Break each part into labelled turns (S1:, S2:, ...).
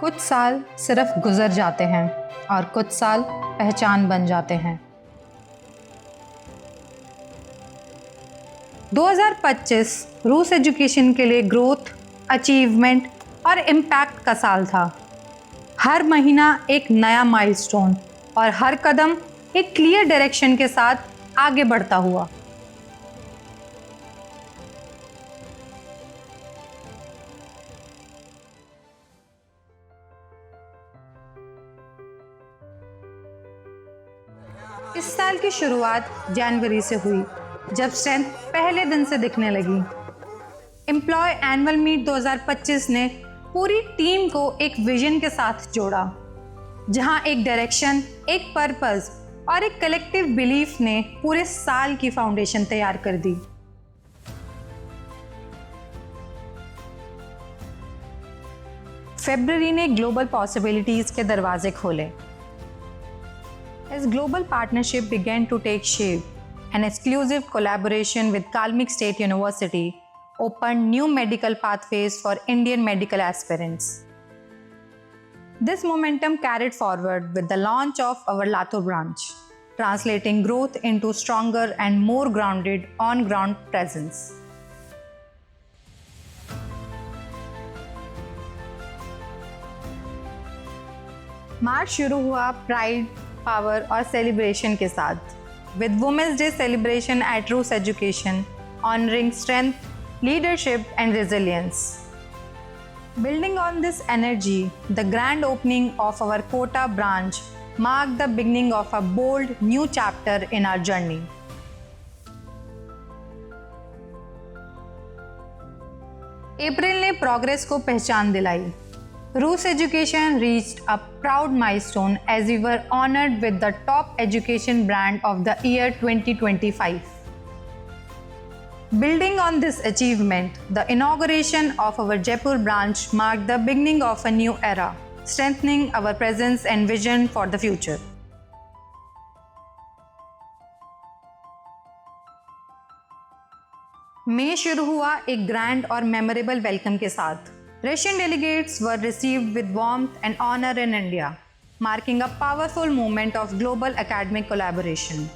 S1: कुछ साल सिर्फ गुजर जाते हैं और कुछ साल पहचान बन जाते हैं। 2025 रूस एजुकेशन के लिए ग्रोथ, अचीवमेंट और इम्पैक्ट का साल था। हर महीना एक नया माइलस्टोन और हर कदम एक क्लियर डायरेक्शन के साथ आगे बढ़ता हुआ। इस साल की शुरुआत जनवरी से हुई, जब स्ट्रेंथ पहले दिन से दिखने लगी। एम्प्लॉय एनुअल मीट 2025 ने पूरी टीम को एक विजन के साथ जोड़ा, जहां एक डायरेक्शन, एक पर्पस और एक कलेक्टिव बिलीफ ने पूरे साल की फाउंडेशन तैयार कर दी। फरवरी ने ग्लोबल पॉसिबिलिटीज के दरवाजे खोले। As global partnership began to take shape, an exclusive collaboration with Kalmyk State University opened new medical pathways for Indian medical aspirants. This momentum carried forward with the launch of our Latur branch, translating growth into stronger and more grounded on-ground presence. मार्च शुरू हुआ pride, power और celebration के साथ, with Women's Day celebration at Rus Education, honoring strength, leadership and resilience. Building on this energy, the grand opening of our Kota branch marked the beginning of a bold new chapter in our journey. अप्रैल ने progress को पहचान दिलाई। Rus Education reached a proud milestone as we were honored with the top education brand of the year 2025. Building on this achievement, the inauguration of our Jaipur branch marked the beginning of a new era, strengthening our presence and vision for the future. मई शुरू हुआ एक grand और memorable welcome के साथ। Russian delegates were received with warmth and honor in India, marking a powerful moment of global academic collaboration.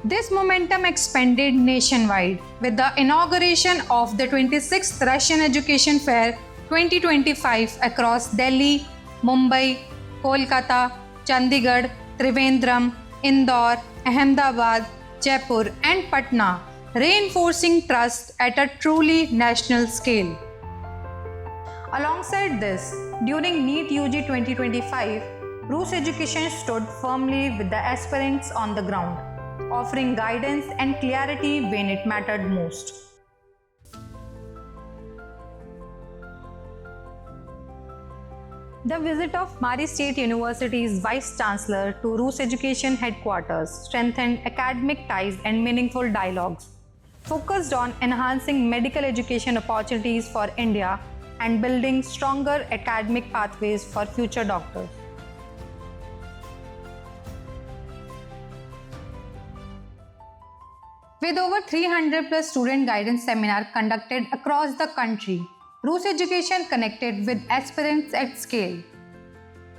S1: This momentum expanded nationwide with the inauguration of the 26th Russian Education Fair 2025 across Delhi, Mumbai, Kolkata, Chandigarh, Trivandrum, Indore, Ahmedabad, Jaipur and Patna, reinforcing trust at a truly national scale. Alongside this, during NEET UG 2025, Rus Education stood firmly with the aspirants on the ground, offering guidance and clarity when it mattered most. The visit of Mari State University's Vice Chancellor to Rus Education headquarters strengthened academic ties and meaningful dialogues, focused on enhancing medical education opportunities for India and building stronger academic pathways for future doctors. With over 300 plus student guidance seminars conducted across the country, Rus Education connected with aspirants at scale.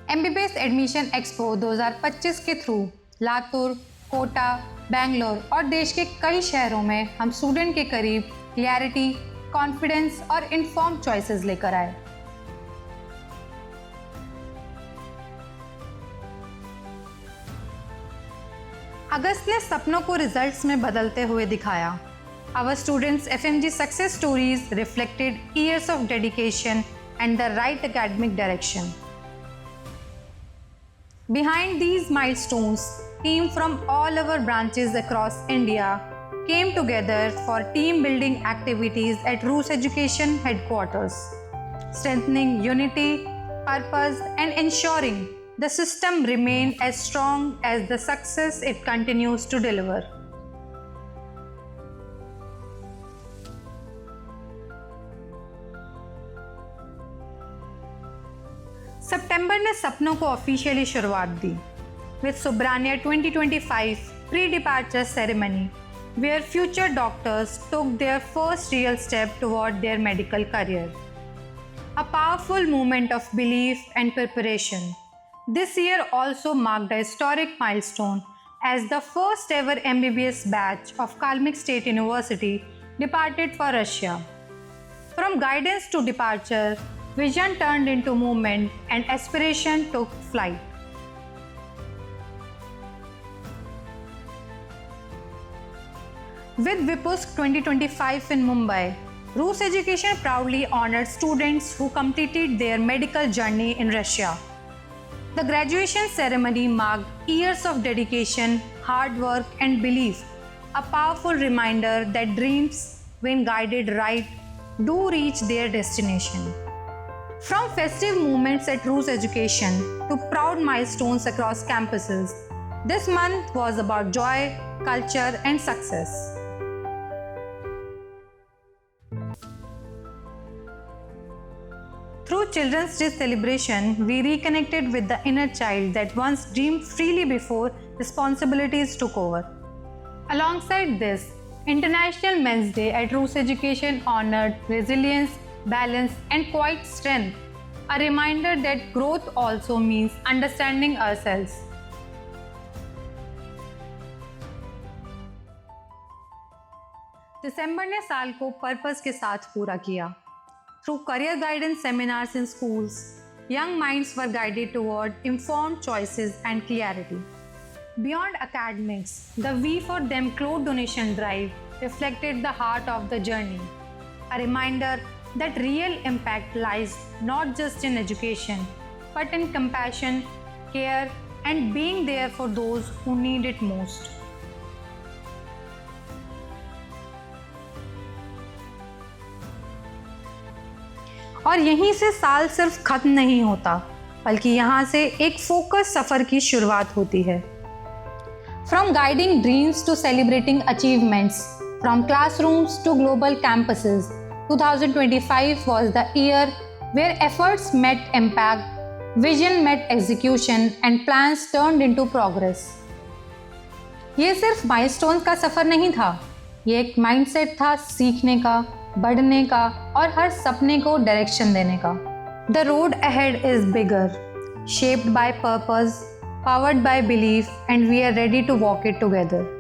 S1: MBBS Admission Expo 2025 के through Latur, Kota, Bangalore और देश के कई शहरों में हम student के करीब क्लैरिटी, कॉन्फिडेंस और इन्फॉर्म चॉइसेस लेकर आए। अगस्त ने सपनों को रिजल्ट्स में बदलते हुए दिखाया। Our students' FMG success stories reflected years of dedication and the right academic direction. Behind these milestones, teams from all our branches across India came together for team building activities at Rus Education headquarters, strengthening unity, purpose, and ensuring the system remained as strong as the success it continues to deliver. सितंबर ने सपनों को officially शुरुआत दी with Subranya 2025 pre-departure ceremony, where future doctors took their first real step toward their medical career. A powerful moment of belief and preparation. This year also marked a historic milestone as the first ever MBBS batch of Kalmyk State University departed for Russia. From guidance to departure, vision turned into movement and aspiration took flight. With Vipusk 2025 in Mumbai, Rus Education proudly honored students who completed their medical journey in Russia. The graduation ceremony marked years of dedication, hard work, and belief, a powerful reminder that dreams, when guided right, do reach their destination. From festive moments at Rus Education to proud milestones across campuses, this month was about joy, culture, and success. Through Children's Day celebration, we reconnected with the inner child that once dreamed freely before responsibilities took over. Alongside this, International Men's Day at Rus Education honored resilience, balance, and quiet strength, a reminder that growth also means understanding ourselves. दिसंबर ने साल को purpose के साथ पूरा किया. Through career guidance seminars in schools, young minds were guided toward informed choices and clarity. Beyond academics, the We For Them cloth donation drive reflected the heart of the journey, a reminder that real impact lies not just in education, but in compassion, care, and being there for those who need it most. और यहीं से साल सिर्फ खत्म नहीं होता, बल्कि यहाँ से एक फोकस सफ़र की शुरुआत होती है. From guiding dreams to celebrating achievements, from classrooms to global campuses, 2025 was the year where efforts met impact, vision met execution, and plans turned into progress. ये सिर्फ माइलस्टोन्स का सफ़र नहीं था, ये एक माइंडसेट था सीखने का, बढ़ने का और हर सपने को डायरेक्शन देने का. The road ahead is bigger, shaped by purpose, powered by belief, and we are ready to walk it together.